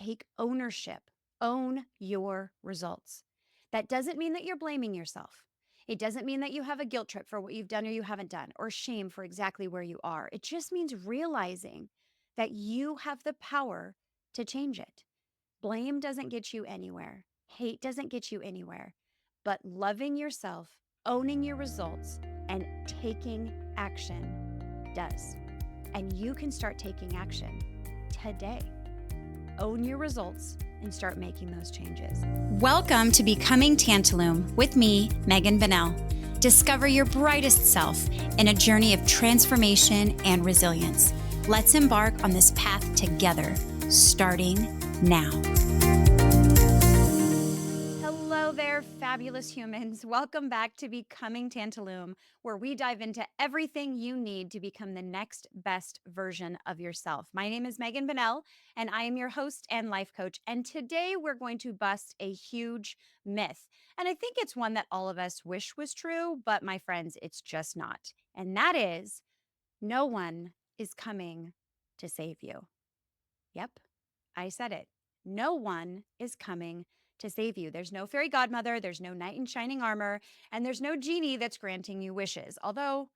take ownership. Own your results. That doesn't mean that you're blaming yourself. It doesn't mean that you have a guilt trip for what you've done or you haven't done, or shame for exactly where you are. It just means realizing that you have the power to change it. Blame doesn't get you anywhere. Hate doesn't get you anywhere. But loving yourself, owning your results, and taking action does. And you can start taking action today. Own your results and start making those changes. Welcome to Becoming Tantalum with me, Megan Bonnell. Discover your brightest self in a journey of transformation and resilience. Let's embark on this path together, starting now. Hello there, fabulous humans. Welcome back to Becoming Tantalum, where we dive into everything you need to become the next best version of yourself. My name is Megan Bonnell, and I am your host and life coach. And today we're going to bust a huge myth. And I think it's one that all of us wish was true, but my friends, it's just not. And that is, no one is coming to save you. Yep, I said it. No one is coming to save you. There's no fairy godmother, there's no knight in shining armor, and there's no genie that's granting you wishes. Although,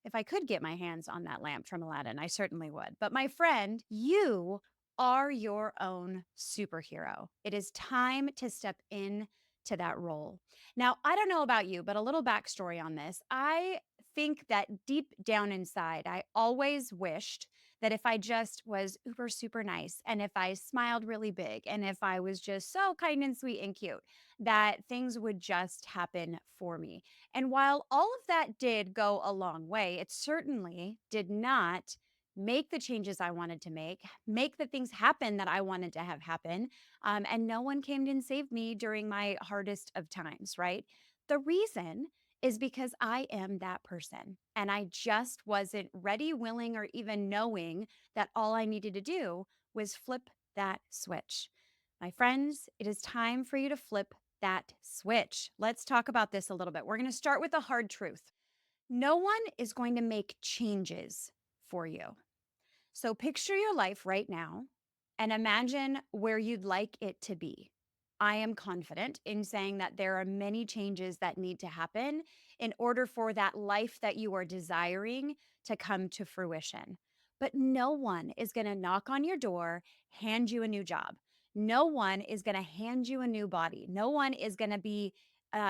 if I could get my hands on that lamp from Aladdin, I certainly would. But my friend, you are your own superhero. It is time to step in to that role. Now, I don't know about you, but a little backstory on this. I think that deep down inside, I always wished that if I just was uber super nice and if I smiled really big and if I was just so kind and sweet and cute, that things would just happen for me. And while all of that did go a long way, it certainly did not make the changes I wanted to make the things happen that I wanted to have happen. And no one came and saved me during my hardest of times, right? The reason is because I am that person. And I just wasn't ready, willing, or even knowing that all I needed to do was flip that switch. My friends, it is time for you to flip that switch. Let's talk about this a little bit. We're going to start with the hard truth. No one is going to make changes for you. So picture your life right now and imagine where you'd like it to be. I am confident in saying that there are many changes that need to happen in order for that life that you are desiring to come to fruition. But no one is going to knock on your door, hand you a new job. No one is going to hand you a new body. No one is going to be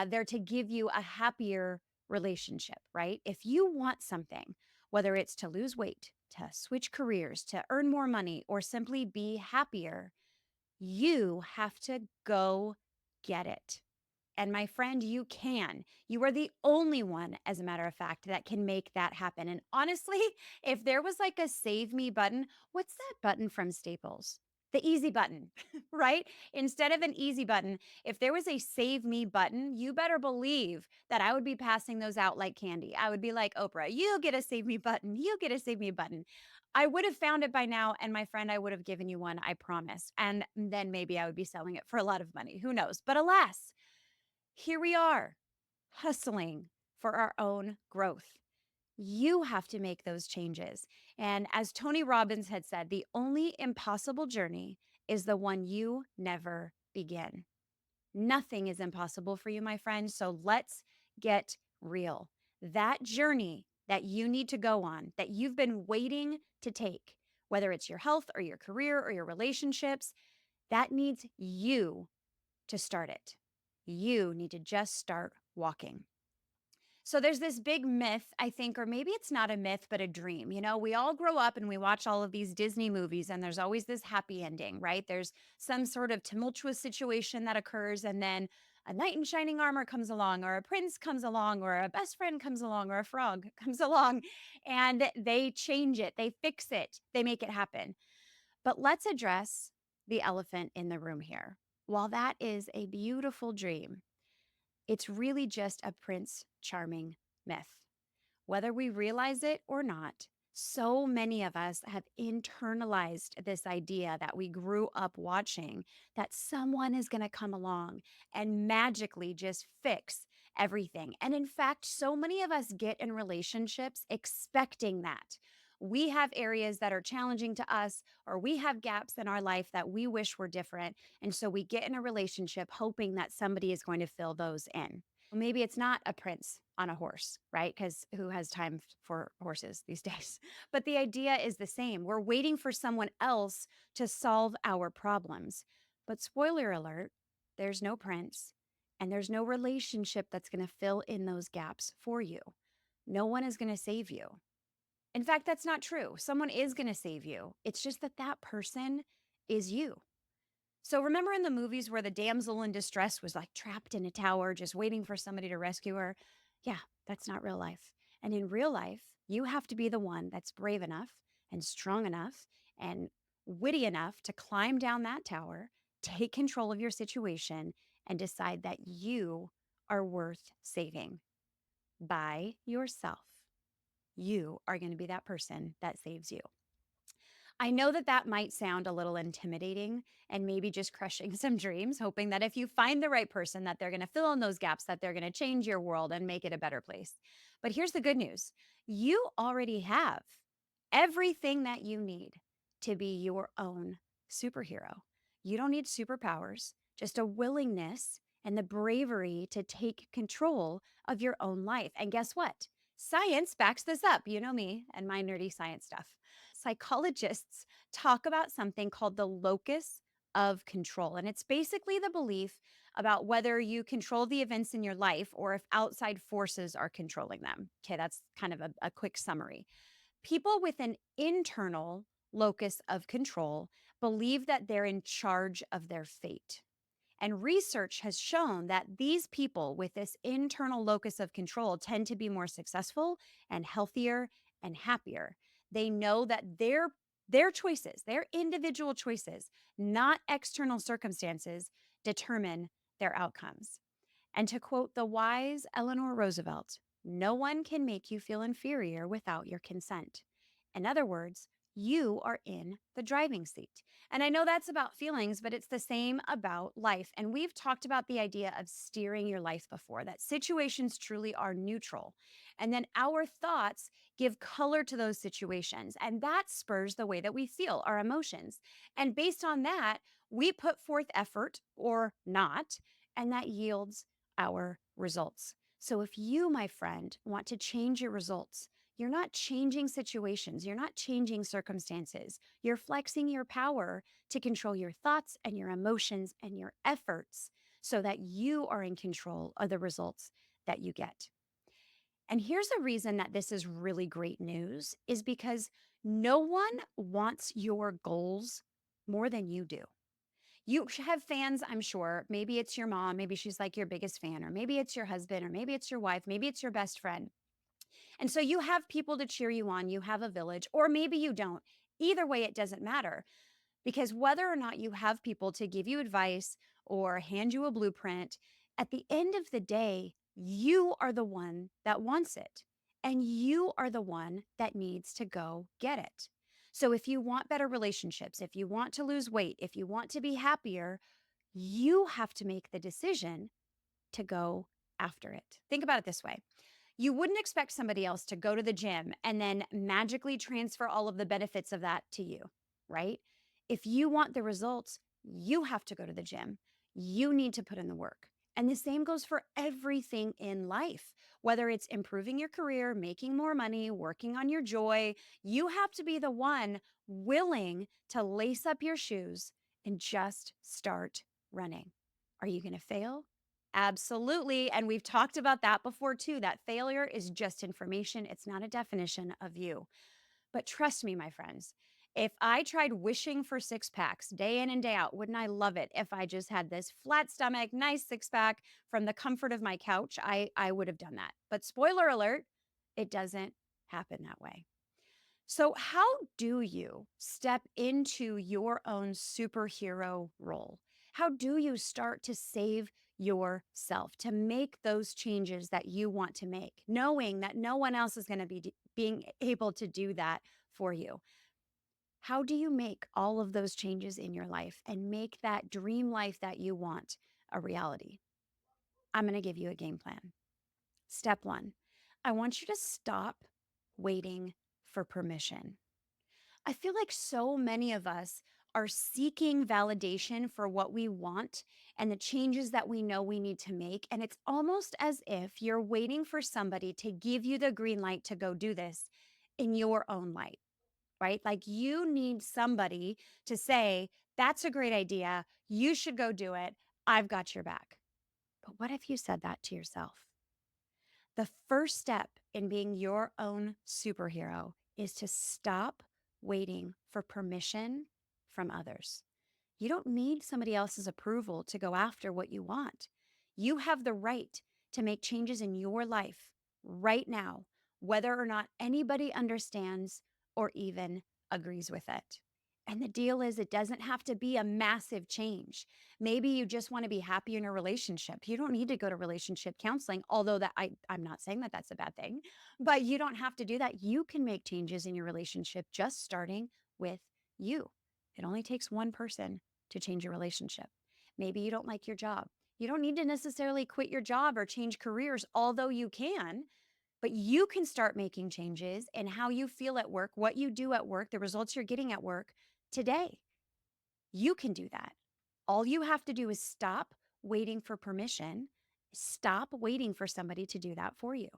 there to give you a happier relationship, right? If you want something, whether it's to lose weight, to switch careers, to earn more money, or simply be happier, you have to go get it. And my friend, you can. You are the only one, as a matter of fact, that can make that happen. And honestly, if there was like a save me button, what's that button from Staples? The easy button, right? Instead of an easy button, if there was a save me button, you better believe that I would be passing those out like candy. I would be like, Oprah, you get a save me button. You get a save me button. I would have found it by now. And my friend, I would have given you one, I promise. And then maybe I would be selling it for a lot of money. Who knows? But alas, here we are, hustling for our own growth. You have to make those changes. And as Tony Robbins had said, the only impossible journey is the one you never begin. Nothing is impossible for you, my friend. So let's get real. That journey that you need to go on, that you've been waiting to take, whether it's your health or your career or your relationships, that needs you to start it. You need to just start walking. So there's this big myth, I think, or maybe it's not a myth, but a dream. You know, we all grow up and we watch all of these Disney movies, and there's always this happy ending, right? There's some sort of tumultuous situation that occurs, and then a knight in shining armor comes along, or a prince comes along, or a best friend comes along, or a frog comes along, and they change it, they fix it, they make it happen. But let's address the elephant in the room here. While that is a beautiful dream, it's really just a Prince Charming myth. Whether we realize it or not, so many of us have internalized this idea that we grew up watching, that someone is going to come along and magically just fix everything. And in fact, so many of us get in relationships expecting that. We have areas that are challenging to us, or we have gaps in our life that we wish were different. And so we get in a relationship hoping that somebody is going to fill those in. Maybe it's not a prince on a horse, right? Because who has time for horses these days? But the idea is the same. We're waiting for someone else to solve our problems. But spoiler alert, there's no prince and there's no relationship that's going to fill in those gaps for you. No one is going to save you. In fact, that's not true. Someone is going to save you. It's just that that person is you. So remember in the movies where the damsel in distress was like trapped in a tower just waiting for somebody to rescue her? Yeah, that's not real life. And in real life, you have to be the one that's brave enough and strong enough and witty enough to climb down that tower, take control of your situation, and decide that you are worth saving by yourself. You are going to be that person that saves you. I know that that might sound a little intimidating and maybe just crushing some dreams, hoping that if you find the right person that they're going to fill in those gaps, that they're going to change your world and make it a better place. But here's the good news. You already have everything that you need to be your own superhero. You don't need superpowers, just a willingness and the bravery to take control of your own life. And guess what? Science backs this up. You know me and my nerdy science stuff. Psychologists talk about something called the locus of control. And it's basically the belief about whether you control the events in your life or if outside forces are controlling them. Okay, that's kind of a quick summary. People with an internal locus of control believe that they're in charge of their fate. And research has shown that these people with this internal locus of control tend to be more successful and healthier and happier. They know that their choices, their individual choices, not external circumstances, determine their outcomes. And to quote the wise Eleanor Roosevelt, no one can make you feel inferior without your consent. In other words, you are in the driving seat. And I know that's about feelings, but it's the same about life. And we've talked about the idea of steering your life before, that situations truly are neutral. And then our thoughts give color to those situations. And that spurs the way that we feel, our emotions. And based on that, we put forth effort or not, and that yields our results. So if you, my friend, want to change your results, you're not changing situations, you're not changing circumstances. You're flexing your power to control your thoughts and your emotions and your efforts so that you are in control of the results that you get. And here's a reason that this is really great news is because no one wants your goals more than you do. You have fans, I'm sure. Maybe it's your mom, maybe she's like your biggest fan, or maybe it's your husband, or maybe it's your wife, maybe it's your best friend. And so you have people to cheer you on, you have a village, or maybe you don't. Either way, it doesn't matter because whether or not you have people to give you advice or hand you a blueprint, at the end of the day, you are the one that wants it and you are the one that needs to go get it. So if you want better relationships, if you want to lose weight, if you want to be happier, you have to make the decision to go after it. Think about it this way. You wouldn't expect somebody else to go to the gym and then magically transfer all of the benefits of that to you, right? If you want the results, you have to go to the gym. You need to put in the work. And the same goes for everything in life, whether it's improving your career, making more money, working on your joy. You have to be the one willing to lace up your shoes and just start running. Are you going to fail? Absolutely. And we've talked about that before too. That failure is just information, it's not a definition of you. But trust me, my friends, if I tried wishing for six packs day in and day out, wouldn't I love it if I just had this flat stomach, nice six pack from the comfort of my couch? I would have done that. But spoiler alert, it doesn't happen that way. So, how do you step into your own superhero role? How do you start to save yourself, to make those changes that you want to make, knowing that no one else is going to be being able to do that for you? How do you make all of those changes in your life and make that dream life that you want a reality? I'm going to give you a game plan. Step one, I want you to stop waiting for permission. I feel like so many of us are seeking validation for what we want and the changes that we know we need to make. And it's almost as if you're waiting for somebody to give you the green light to go do this in your own light, right? Like you need somebody to say, that's a great idea. You should go do it. I've got your back. But what if you said that to yourself? The first step in being your own superhero is to stop waiting for permission from others. You don't need somebody else's approval to go after what you want. You have the right to make changes in your life right now, whether or not anybody understands or even agrees with it. And the deal is, it doesn't have to be a massive change. Maybe you just want to be happy in a relationship. You don't need to go to relationship counseling, although I'm not saying that that's a bad thing, but you don't have to do that. You can make changes in your relationship just starting with you. It only takes one person to change your relationship. Maybe you don't like your job. You don't need to necessarily quit your job or change careers, although you can, but you can start making changes in how you feel at work, what you do at work, the results you're getting at work today. You can do that. All you have to do is stop waiting for permission, stop waiting for somebody to do that for you.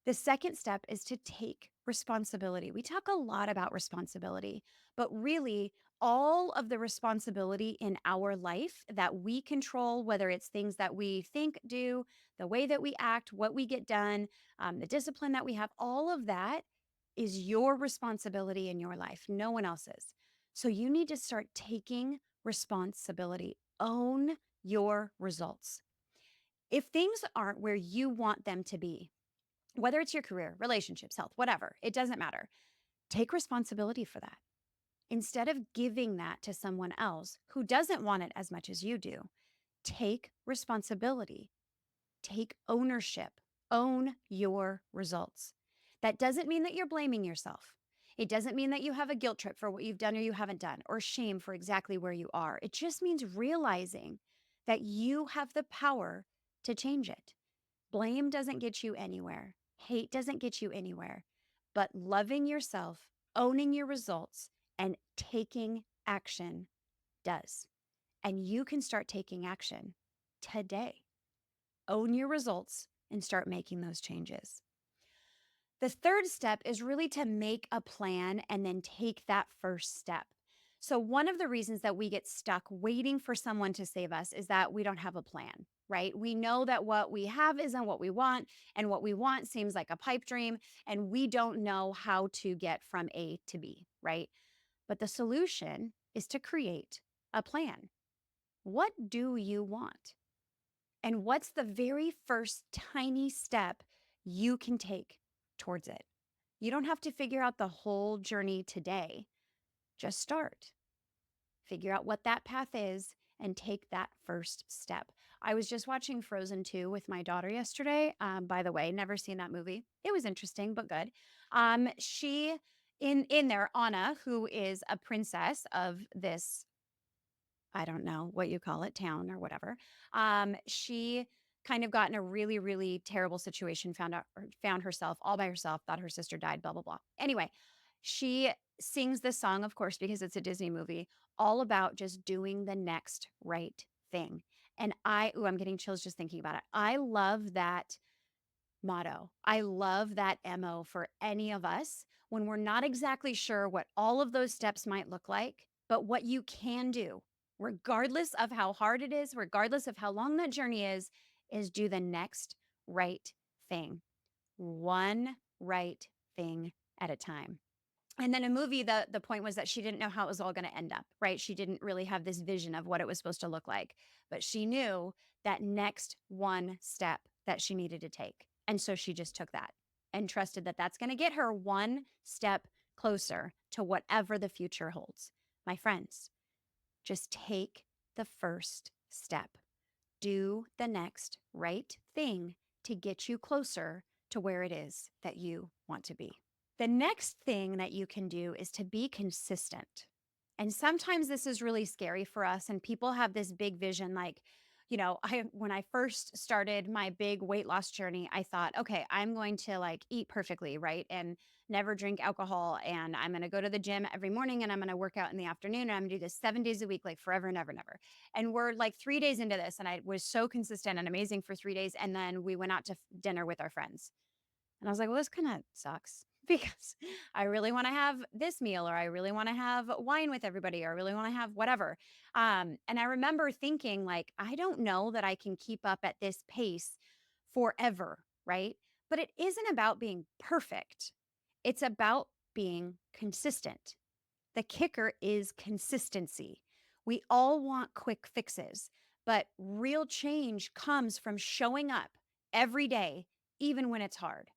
The second step is to take responsibility. We talk a lot about responsibility, but really, all of the responsibility in our life that we control, whether it's things that we think, do, the way that we act, what we get done, the discipline that we have, all of that is your responsibility in your life, no one else's. So you need to start taking responsibility, own your results. If things aren't where you want them to be, whether it's your career, relationships, health, whatever, it doesn't matter. Take responsibility for that. Instead of giving that to someone else who doesn't want it as much as you do, take responsibility, take ownership, own your results. That doesn't mean that you're blaming yourself. It doesn't mean that you have a guilt trip for what you've done or you haven't done, or shame for exactly where you are. It just means realizing that you have the power to change it. Blame doesn't get you anywhere. Hate doesn't get you anywhere. But loving yourself, owning your results, and taking action does. And you can start taking action today. Own your results and start making those changes. The third step is really to make a plan and then take that first step. So, one of the reasons that we get stuck waiting for someone to save us is that we don't have a plan, right? We know that what we have isn't what we want, and what we want seems like a pipe dream, and we don't know how to get from A to B, right? But the solution is to create a plan. What do you want? And what's the very first tiny step you can take towards it? You don't have to figure out the whole journey today. Just start. Figure out what that path is and take that first step. I was just watching Frozen 2 with my daughter yesterday. By the way, never seen that movie. It was interesting, but good. She in there, Anna, who is a princess of this, I don't know what you call it, town or whatever. She kind of got in a really, really terrible situation, found herself all by herself, thought her sister died, blah, blah, blah. Anyway, she sings this song, of course, because it's a Disney movie, all about just doing the next right thing. And I'm getting chills just thinking about it. I love that motto. I love that MO for any of us when we're not exactly sure what all of those steps might look like, but what you can do, regardless of how hard it is, regardless of how long that journey is do the next right thing. One right thing at a time. And then a movie, the point was that she didn't know how it was all going to end up, right? She didn't really have this vision of what it was supposed to look like, but she knew that next one step that she needed to take. And so she just took that and trusted that that's going to get her one step closer to whatever the future holds. My friends, just take the first step. Do the next right thing to get you closer to where it is that you want to be. The next thing that you can do is to be consistent. And sometimes this is really scary for us, and people have this big vision like, I when I first started my big weight loss journey, I thought, okay, I'm going to like eat perfectly, right? And never drink alcohol. And I'm going to go to the gym every morning and I'm going to work out in the afternoon. And I'm going to do this 7 days a week, like forever and ever and ever. And we're like 3 days into this. And I was so consistent and amazing for 3 days. And then we went out to dinner with our friends. And I was like, well, this kind of sucks because I really want to have this meal, or I really want to have wine with everybody, or I really want to have whatever. And I remember thinking, like, I don't know that I can keep up at this pace forever. Right. But it isn't about being perfect, it's about being consistent. The kicker is consistency. We all want quick fixes, but real change comes from showing up every day, even when it's hard,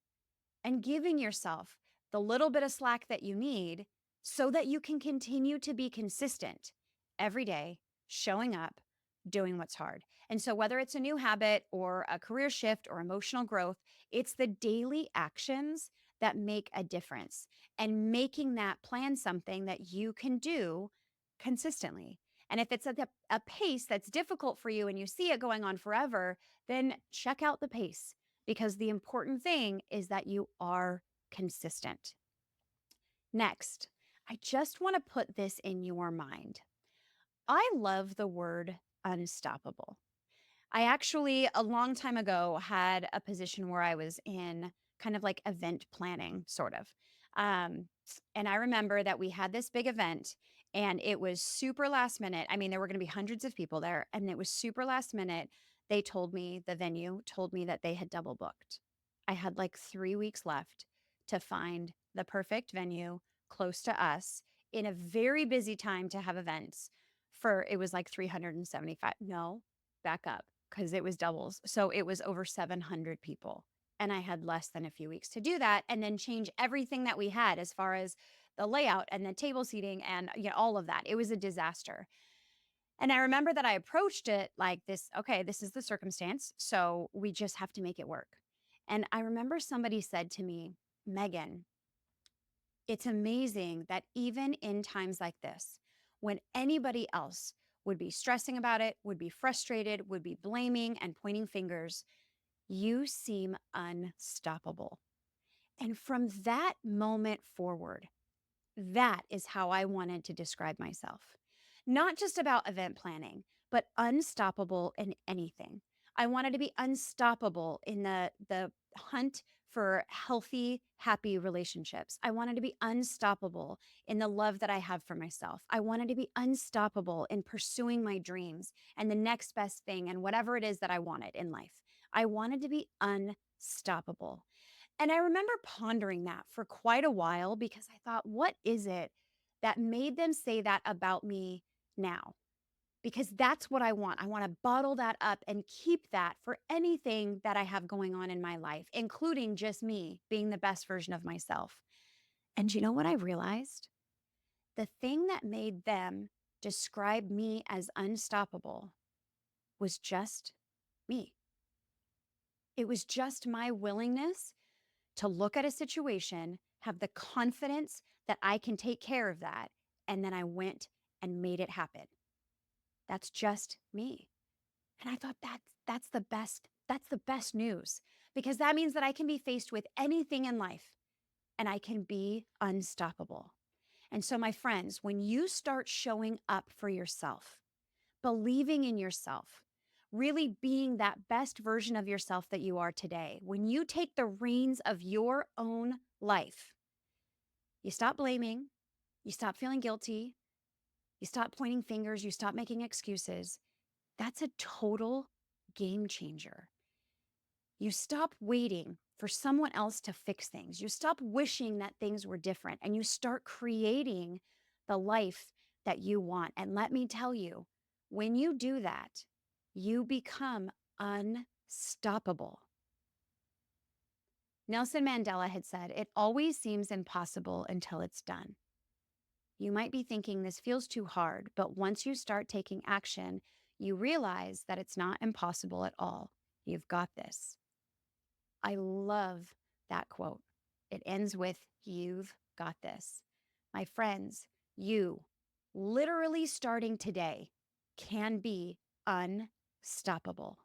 and giving yourself the little bit of slack that you need so that you can continue to be consistent every day, showing up, doing what's hard. And so, whether it's a new habit or a career shift or emotional growth, it's the daily actions that make a difference, and making that plan something that you can do consistently. And if it's at a pace that's difficult for you and you see it going on forever, then check out the pace, because the important thing is that you are consistent. Next, I just want to put this in your mind. I love the word unstoppable. I actually, a long time ago, had a position where I was in kind of like event planning, sort of. Um, and I remember that we had this big event and it was super last minute. I mean, there were going to be hundreds of people there and it was super last minute. They told me, the venue told me that they had double booked. I had like 3 weeks left to find the perfect venue close to us in a very busy time to have events for, it was like 375. No, back up, because it was doubles. So it was over 700 people. And I had less than a few weeks to do that and then change everything that we had as far as the layout and the table seating and all of that. It was a disaster. And I remember that I approached it like this, okay, this is the circumstance. So we just have to make it work. And I remember somebody said to me, Megan, it's amazing that even in times like this, when anybody else would be stressing about it, would be frustrated, would be blaming and pointing fingers, you seem unstoppable. And from that moment forward, that is how I wanted to describe myself. Not just about event planning, but unstoppable in anything. I wanted to be unstoppable in the hunt for healthy, happy relationships. I wanted to be unstoppable in the love that I have for myself. I wanted to be unstoppable in pursuing my dreams and the next best thing and whatever it is that I wanted in life. I wanted to be unstoppable. And I remember pondering that for quite a while because I thought, what is it that made them say that about me now? Because that's what I want. I want to bottle that up and keep that for anything that I have going on in my life, including just me being the best version of myself. And you know what I realized? The thing that made them describe me as unstoppable was just me. It was just my willingness to look at a situation, have the confidence that I can take care of that, and then I went and made it happen. That's just me. And I thought that's the best news, because that means that I can be faced with anything in life and I can be unstoppable. And so, my friends, when you start showing up for yourself, believing in yourself, really being that best version of yourself that you are today, when you take the reins of your own life, you stop blaming, you stop feeling guilty, you stop pointing fingers, you stop making excuses. That's a total game changer. You stop waiting for someone else to fix things. You stop wishing that things were different and you start creating the life that you want. And let me tell you, when you do that, you become unstoppable. Nelson Mandela had said, "It always seems impossible until it's done." You might be thinking this feels too hard, but once you start taking action, you realize that it's not impossible at all. You've got this. I love that quote. It ends with, "You've got this." My friends, you, literally starting today, can be unstoppable. unstoppable.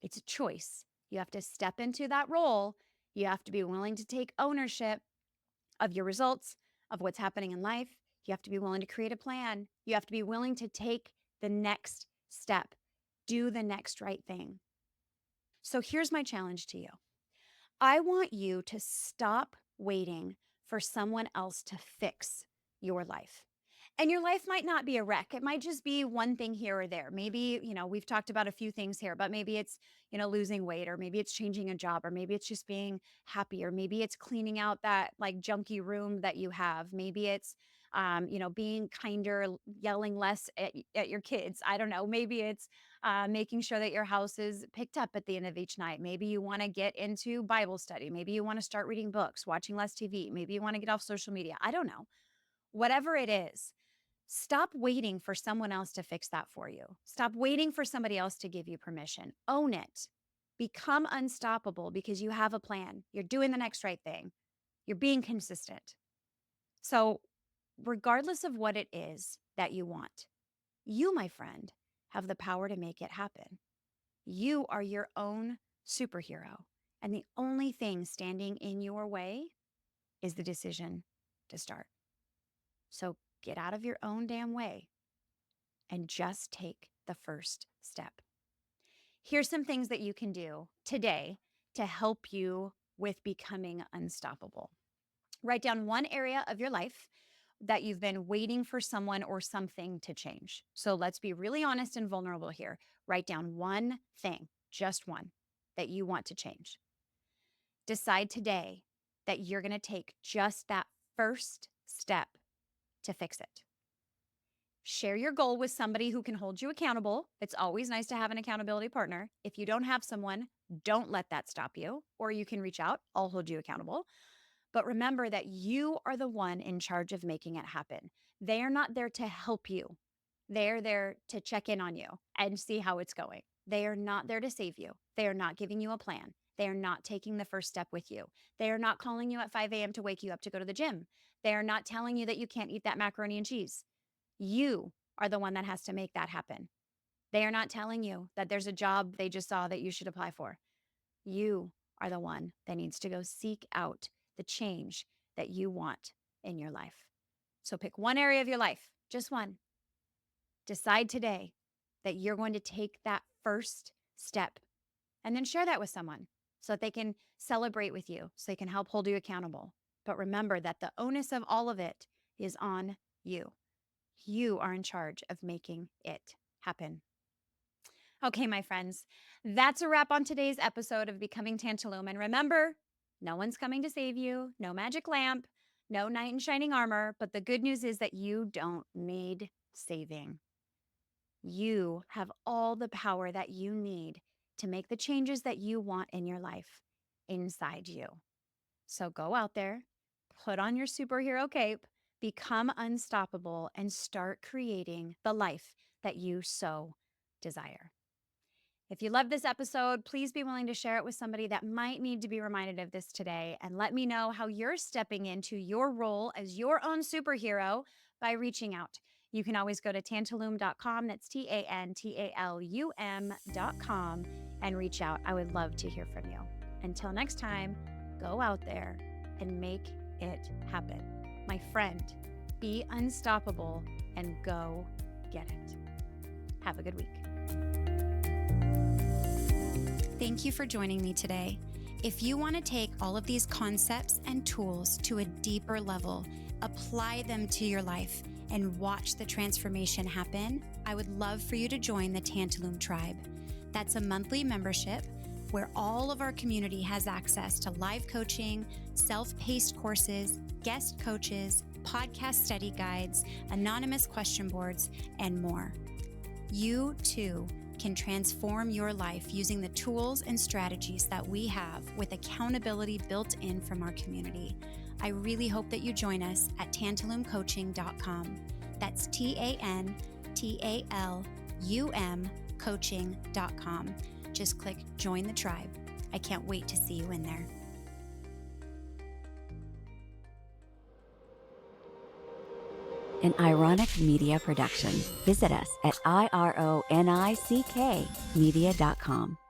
It's a choice. You have to step into that role. You have to be willing to take ownership of your results, of what's happening in life. You have to be willing to create a plan. You have to be willing to take the next step, do the next right thing. So here's my challenge to you. I want you to stop waiting for someone else to fix your life. And your life might not be a wreck. It might just be one thing here or there. Maybe, we've talked about a few things here, but maybe it's, losing weight, or maybe it's changing a job, or maybe it's just being happy, or maybe it's cleaning out that like junky room that you have. Maybe it's, being kinder, yelling less at your kids. I don't know. Maybe it's making sure that your house is picked up at the end of each night. Maybe you want to get into Bible study. Maybe you want to start reading books, watching less TV. Maybe you want to get off social media. I don't know. Whatever it is, stop waiting for someone else to fix that for you. Stop waiting for somebody else to give you permission. Own it. Become unstoppable because you have a plan. You're doing the next right thing. You're being consistent. So, regardless of what it is that you want, you, my friend, have the power to make it happen. You are your own superhero. And the only thing standing in your way is the decision to start. So get out of your own damn way and just take the first step. Here's some things that you can do today to help you with becoming unstoppable. Write down one area of your life that you've been waiting for someone or something to change. So let's be really honest and vulnerable here. Write down one thing, just one, that you want to change. Decide today that you're going to take just that first step to fix it. Share your goal with somebody who can hold you accountable. It's always nice to have an accountability partner. If you don't have someone, don't let that stop you, or you can reach out. I'll hold you accountable. But remember that you are the one in charge of making it happen. They are not there to help you. They're there to check in on you and see how it's going. They are not there to save you. They are not giving you a plan. They are not taking the first step with you. They are not calling you at 5 a.m. to wake you up to go to the gym. They are not telling you that you can't eat that macaroni and cheese. You are the one that has to make that happen. They are not telling you that there's a job they just saw that you should apply for. You are the one that needs to go seek out the change that you want in your life. So pick one area of your life, just one. Decide today that you're going to take that first step and then share that with someone so that they can celebrate with you, so they can help hold you accountable. But remember that the onus of all of it is on you. You are in charge of making it happen. Okay, my friends, that's a wrap on today's episode of Becoming Tantalum. And remember, no one's coming to save you, no magic lamp, no knight in shining armor. But the good news is that you don't need saving. You have all the power that you need to make the changes that you want in your life inside you. So go out there, put on your superhero cape, become unstoppable, and start creating the life that you so desire. If you love this episode, please be willing to share it with somebody that might need to be reminded of this today, and let me know how you're stepping into your role as your own superhero by reaching out. You can always go to tantalum.com, that's TANTALUM.com, and reach out. I would love to hear from you. Until next time, go out there and make it happen. My friend, be unstoppable and go get it. Have a good week. Thank you for joining me today. If you want to take all of these concepts and tools to a deeper level, apply them to your life, and watch the transformation happen, I would love for you to join the Tantalum Tribe. That's a monthly membership where all of our community has access to live coaching, self-paced courses, guest coaches, podcast study guides, anonymous question boards, and more. You too can transform your life using the tools and strategies that we have with accountability built in from our community. I really hope that you join us at tantalumcoaching.com. That's TANTALUM coaching.com. Just click join the tribe. I can't wait to see you in there. an ironic media production. Visit us at ironickmedia.com.